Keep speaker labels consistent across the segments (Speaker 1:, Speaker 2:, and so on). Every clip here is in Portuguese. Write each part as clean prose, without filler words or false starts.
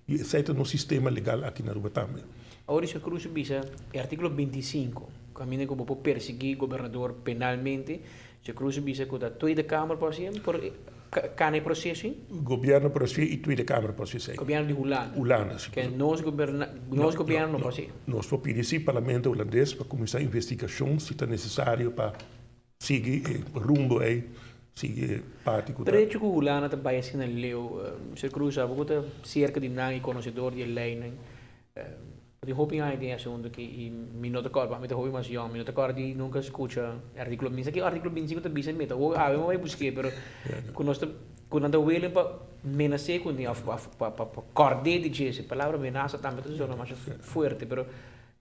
Speaker 1: E esse é no sistema legal aqui na Aruba também.
Speaker 2: Ahora se cruza visa artículo 25, camina como por perseguir governador penalmente, se cruza visa com a Tweede Kamer por cane processo,
Speaker 1: O governo pode ser e a Tweede Kamer pode ser.
Speaker 2: governo de Holanda.
Speaker 1: Holanda.
Speaker 2: Que nós governo não pode ser.
Speaker 1: Nós vamos pedir esse parlamento holandês para começar a investigação se está necessário para seguir rumbo aí, seguir parte.
Speaker 2: Trecho que Holanda também assim na leu, se cruza a cerca de nang conhecedor de lei, de hoping idea assunto que minuto corpa, me hoping mas young, minuto corpa di nunca escucha artículo, misa que artículo 25 também se meta, ou ah, eu vou buscar, pero quando anda willing para menase com dia para corde de jesse, palavra menaça também tudo isso mais forte, pero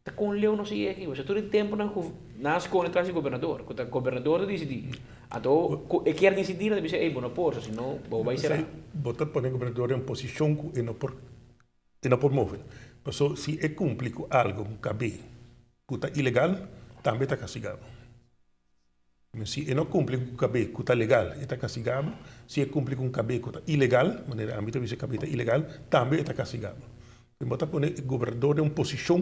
Speaker 2: tá com leu não sei aqui, você todo tempo na escola traz o governador, quando o governador decide, então quer decidir, deve ser, bom, não posso, senão vai ser.
Speaker 1: Botar para o governador em posição que não por mover. Então, se é cumpre com algo que é ilegal, também está castigado. Mas se não cumpre com o que está legal, está castigado. Se é cumpre com o que está ilegal, maneira âmbito de que está ilegal, também está castigado. Botar para o governador em posição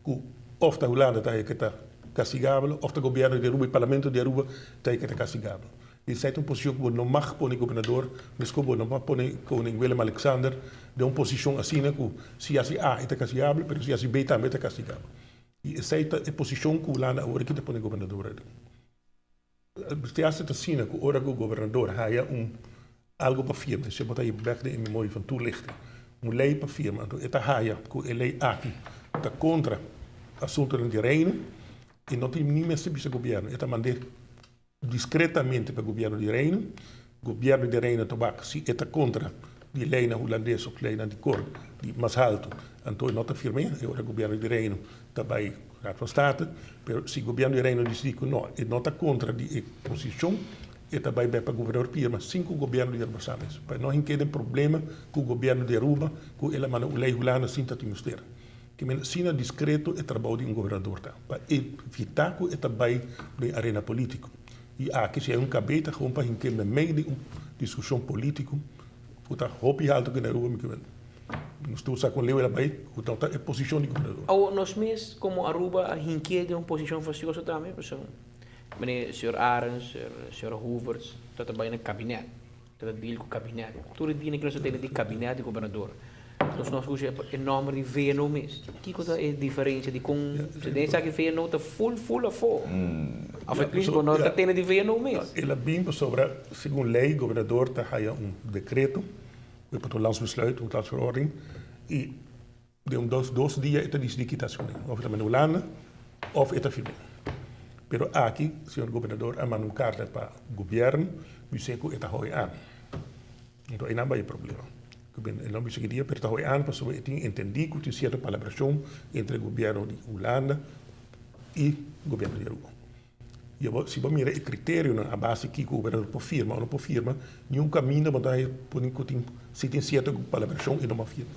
Speaker 1: que ou a Holanda está castigado, ou o governo de Aruba, o parlamento de Aruba está castigado. Isso é uma posição que não mag pôr o governador, mas que não mag pôr o koning Willem-Alexander de uma posição assim, que se assim A está castigado, mas se assim B também está castigado. E essa é a posição que o Holanda agora está pôr o governador. Você acha assim, que agora o governador há algo para firma, se botar aí back em memória van toelichting, lei para firma, então esta haia, que a lei aqui, está contra assunto do terreno, e não tem nem serviço do governo, esta maneira discretamente para o governo de Reino. O governo de Reino tabaco se está contra a lei holandesa ou a lei de cor mais alto, então não está firme. Agora o governo de Reino também Raad van State, mas se o governo de Reino diz que não está contra a posição, e também vai para o governador Pia, mas 5 governos de Aruba sabes. Para não ter problema com o governo de Aruba, com ela manda a lei holanda sem te mostrar. Que sina discreto é trabalho de governador para evitar que também na arena política. E aqui se é cabeça gewoon para que no meio de uma discussão política, puta hopi alto que na rua me que nós estou com leu ela vai, então é posição de governador.
Speaker 2: Ou nós mesmos como Aruba a hinque de uma posição faciosa também, pessoal. Meneer Sr. Arens, Sr. Hoovers, dat erbij in het kabinet. Dat het deal com o kabinet. Toen het dienen kunnen ze die kabinet, de governador. Dus nós hoje é nome de VNO mesmo. Que coisa é a diferença de com você nem sabe que VNO está full a for. A frequência quando está tendo de VNO mesmo.
Speaker 1: Ela bem sobre segundo lei, o governador está aí decreto, para o landsbesluit, uma landsverordening, e de dois dias está de quitação, of também na Holanda, of está firme. Pero aqui, senhor governador, a manu carta para o governo, me sei que está hoi aan. Então, aí não vai problema. Eu não me seguiria, mas está hoi aan, para eu entender que tem certa colaboração entre o governo de Holanda e o governo de Aruba. E se você mirar o critério na base que o governador pode firma ou não pode firma, nenhum caminho se tem certa colaboração e não pode firma.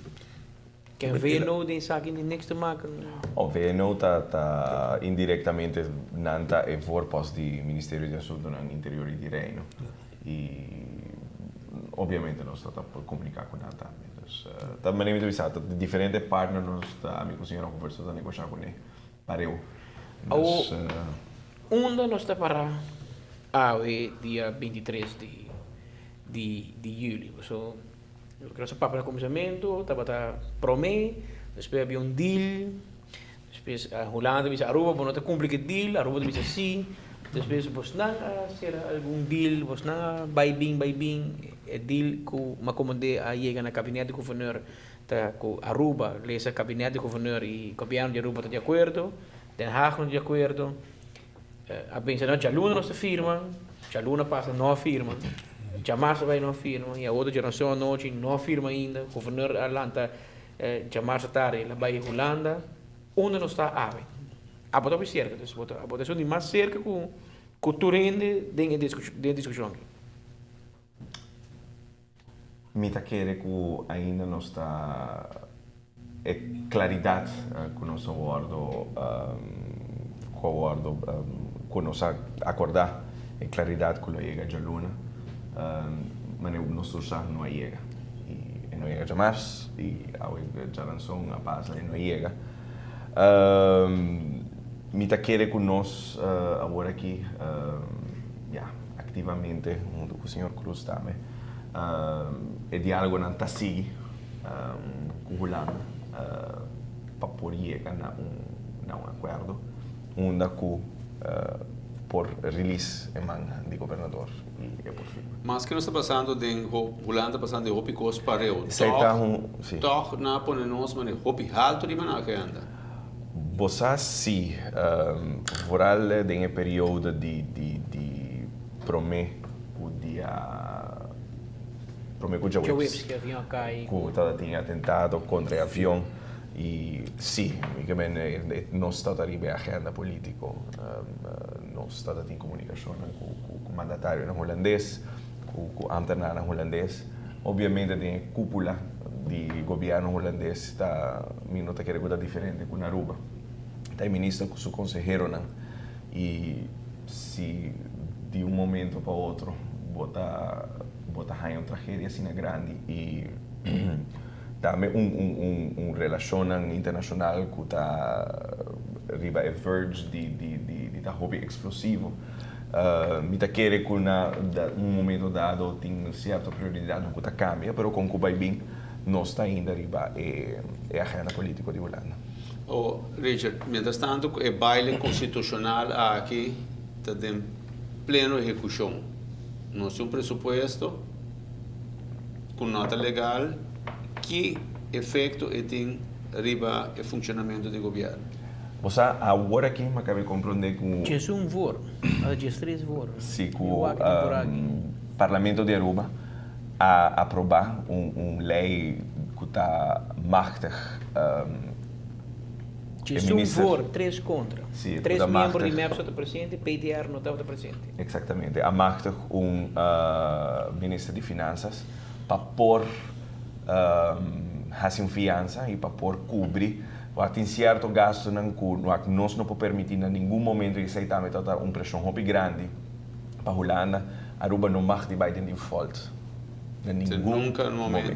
Speaker 2: Que VNO tem saque de niks te maken.
Speaker 3: O VNO está indiretamente nanta e voorpost di Ministério de Assuntos Interiores di Reino. E ovviamente non sta per comunicare con nata. Também me visto diferentes partners nós amigos senhora conversando negociar com ele. Pareu.
Speaker 2: Onde nós está para dia 23 de julho. So, eu quero saber para o começamento, estava promê, depois havia deal, depois a Holanda disse Aruba, não te cumpre que deal, Aruba disse sim, depois você não ser algum deal, você não vai bem, é deal que uma comandante a chega na gabinete do governador, tá com Aruba, lesa gabinete do governador e governo de Aruba está de acordo, Den Haag não de acordo, a pensar não, Jaluna não se firma, Jaluna passa não firma. Jamarse vai não firma, e a outra geração noite não firma ainda. O governador Atlanta Jamarse tarde, lá vai Holanda, onde não está a ave. A botar cerca, a botar de mais cerca com o turende de discussão.
Speaker 3: Me tá querendo que ainda não está claridade com o nosso acordo, com nós acordar, claridade com a Jaluna. Mas o nosso já não chega. E no llega a marzo y ahora ya lanzó una pasa y no llega. Mita quiere con nos ahora aquí, activamente, junto con el señor Cruz también, el diálogo en Antasigi, con Holanda, para poder llegar a un acuerdo, por release en manga de gobernador y por fin.
Speaker 4: Mas que não está passando de Holanda passando de roupa coisa para eu. Toch na pone nós mas roupa alto de maná que anda.
Speaker 3: Você sim, vooral in een periode die promete o dia com
Speaker 2: Joe Whips, que avião cai.
Speaker 3: Tinha atentado contra o avião e sim, nós estamos ali na agenda política, nós estamos em comunicação com o mandatário holandês, com o ambtenaar holandês, obviamente tem a cúpula do governo holandês está não está querendo coisa diferente com Aruba. Tem ministro com seu conselheiro e se de um momento para outro bota em uma tragédia assim grande e também relação internacional que está riba a verge de hobby explosivo. Me está querendo que momento dado tem certa prioridade que está cambia, mas com Cuba e bem nós está ainda riba a agenda política de Holanda.
Speaker 4: Oh, Richard, mientras tanto, o baile constitucional aqui está em pleno execução. Nós temos um presupuesto com nota legal que efeito tem riba o funcionamento do governo.
Speaker 3: Você agora aqui me acabei de compreender com
Speaker 2: C'è un voro, c'è 3 voro.
Speaker 3: sim, com o Parlamento de Aruba a aprovar lei que está machtig
Speaker 2: C'è un voro, 3 contra.
Speaker 3: Sim,
Speaker 2: 3 membros de
Speaker 3: machtig.
Speaker 2: MEP estão presente, PDR não estava presente.
Speaker 3: Exatamente, a machtig ministro de Finanças para pôr fiança e para pôr cobrir tem certo gasto que nós não podemos permitir em nenhum momento que se também está uma pressão muito grande para a Holanda. Aruba não mag die bij de default.
Speaker 4: Nunca, no momento.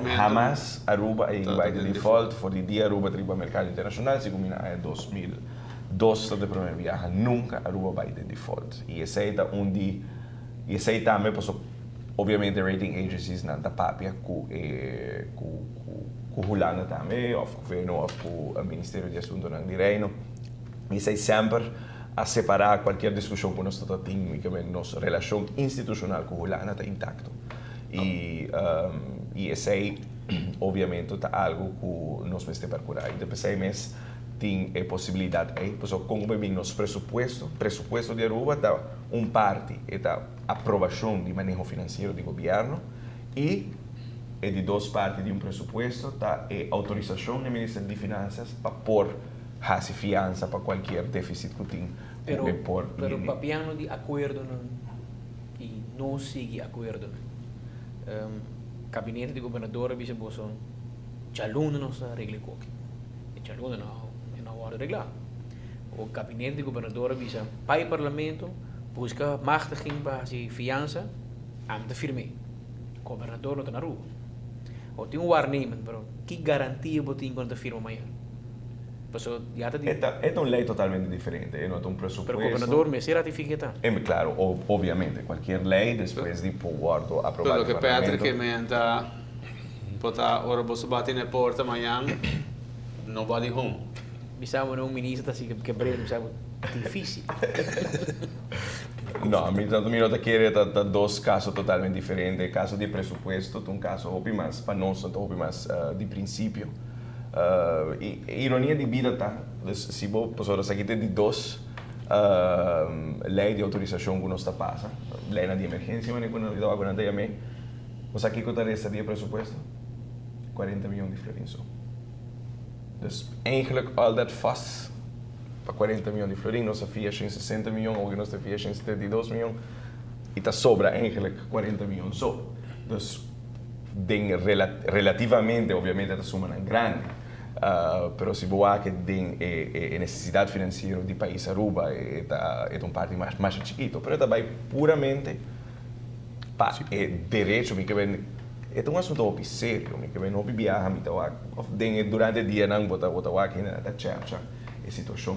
Speaker 3: Jamás Aruba vai de default. Voor die dia Aruba triba mercado internacional, se combina em 2002 de primeira viagem, nunca Aruba vai de default. E esse é onde também passou, obviamente, rating agencies na papia com Holanda também, ou com o governo, ou com o Ministério de Assuntos do Reino. E sei sempre a separar qualquer discussão que nós estamos tendo, nossa relação institucional com Holanda está intacto. E esse aí, obviamente, é algo que nós temos que procurar. E depois mais tem a possibilidade aí, como bem nosso presupuesto de Aruba está parte é a aprovação de manejo financeiro do governo e de 2 partes de presupuesto está a autorização do Ministério de Finanças para pôr fiança para qualquer déficit que tem.
Speaker 2: Pero papiano de acordo e não sigue acordo. Gabinete de governador bisa boson jaluna não está regle coque. E jaluna não hora reglar. O gabinete de governador bisa pai parlamento busca machtiging para fiança am de firme. Governador não está na rua. O tem waarnemen, pero que garantia botin quando firma amanhã?
Speaker 3: É uma lei totalmente diferente, é um presupuesto.
Speaker 2: Pero o governador me se ratifica.
Speaker 3: Claro, obviamente, qualquer lei depois de guardo aprovado.
Speaker 4: Pelo que Pedro que menta botar ora você bate na porta amanhã, não vale home.
Speaker 2: Bisamo não ministro assim que breve, bisamo difícil.
Speaker 3: Não, a mim não quer tá 2 casos totalmente diferentes. Caso de presupuesto, um caso mais para nós, mais de princípio. Ironia de vida tá, se vou pessoas aqui tem de 2 lei de autorização que nós está passa, lei de emergência, mas quando eu agora não me, você aqui que esse dia presupuesto 40 miljoen de florins. Dus eigenlijk al dat vast para 40 miljoen de florins, nós havia 60 miljoen, ou nós havia 72 miljoen, e tá sobra eigenlijk 40 miljoen só. Dus relativamente, obviamente, a suma não é grande. Pero se você que tem a necessidade financeira do país Aruba é um parte mais chiquito, pero também puramente para direito, que Este é um assunto opi sério, que vem opi viaja, mi tawak, of durante o dia não bota wak na tchapcha, a situação.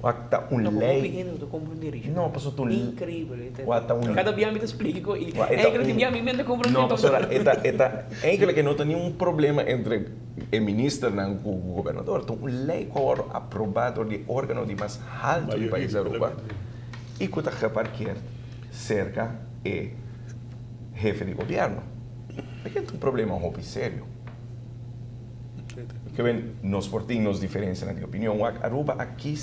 Speaker 3: Wak ta
Speaker 2: Não,
Speaker 3: lei.
Speaker 2: compreendo, estou compreendendo.
Speaker 3: Não, passou tu
Speaker 2: Incrível.
Speaker 3: Wak ta
Speaker 2: Cada dia me explico e
Speaker 3: Wa-
Speaker 2: é
Speaker 3: eta
Speaker 2: que dia me mente compreendendo.
Speaker 3: Não, pastor, eigenlijk que não tem nenhum problema entre o ministro e o governador. Então, lei que é aprovado de órgão de mais alto do país da Europa e que está repartido cerca é jefe de governo. Porque é um problema muito sério. Que vem nos portinhos diferença na minha opinião. A Aruba aqui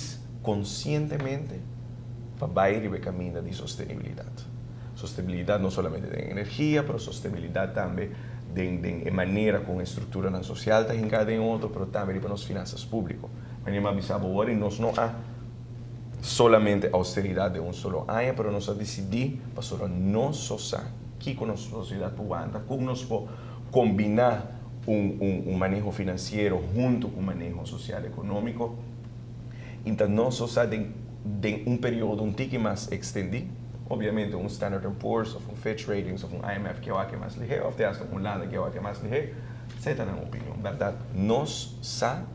Speaker 3: conscientemente para ir o caminho de sustentabilidade. Sustentabilidade não somente de energia, mas sustentabilidade também de maneira como a estrutura social está encadeada em outro, mas também para as finanças públicas. Mas não avisava agora e nós não há solamente austeridade de um solo ano, mas nós decidimos para nós só aqui com a nossa sociedade cubana, como nós podemos combinar manejo financeiro junto com o manejo social e econômico. Então, nós só de período um pouco mais extendido, obviamente Standard & Poor's, ou Fitch Ratings, ou IMF, que é o que mais ligeiro, ou até Holanda, que é o que mais ligeiro, você está na opinião, verdade? Nós sabemos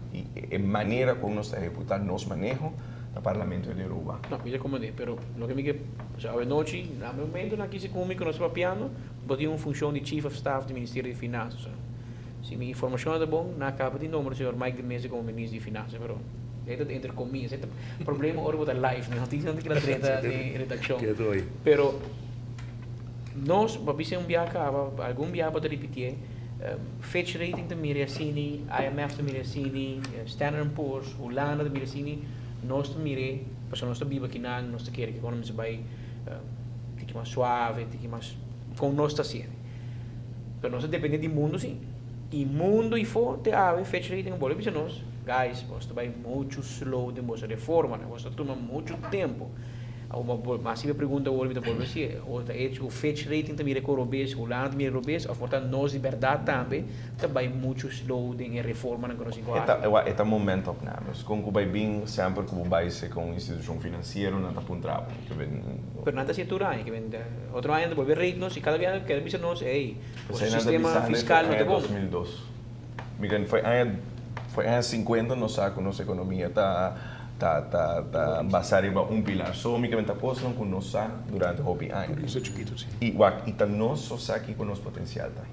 Speaker 3: a maneira como nós executamos nosso manejo no Parlamento de Aruba.
Speaker 2: No, yo acomodé, pero lo que me que, o sea, anoche, no momento na que se comunica no papiano, botei uma função de Chief of Staff do Ministério de Finanças. Se minha informação é bom, na capa de número, o senhor Mike Mesa como Ministro de Finanças, pero это entre comillas, это problema ahora botar live, não tem que la treta de redação. Pero nós, papi se viaje, algum viaje para repetir, Fitch Rating de Mirasini, IMF de Mirasini, Standard & Poor's, Holanda de Mirasini, nós te mire, porque nós te vive aqui na, nós te quer que quando se vai, fique mais suave, fique mais, com nós está sendo. Pero nós depende do mundo sim. E mundo e forte, Fitch Rating, bora para nós. Guys, você vai muito slow de nossa reforma, você toma muito tempo. Mas se me pergunta hoje, o Fitch Rating também é corobês, o Holanda também é corobês, a força nós liberdade também muito slow de reforma na nossa
Speaker 3: igualdade. É um momento que nós, com o bem sempre que o vai ser com instituição financeira não está pontrado.
Speaker 2: Pero nada se atura que vem outro ano depois ritmos e cada vez quer dizer nós, o sistema fiscal não é bom.
Speaker 3: 2002. Miren, foi em 50 nós sabe que nossa economia está basada em pilar. Só me que está postando com nós durante o ano.
Speaker 1: Isso é chiquito, sim.
Speaker 3: E nós só aqui com nosso potencial tá.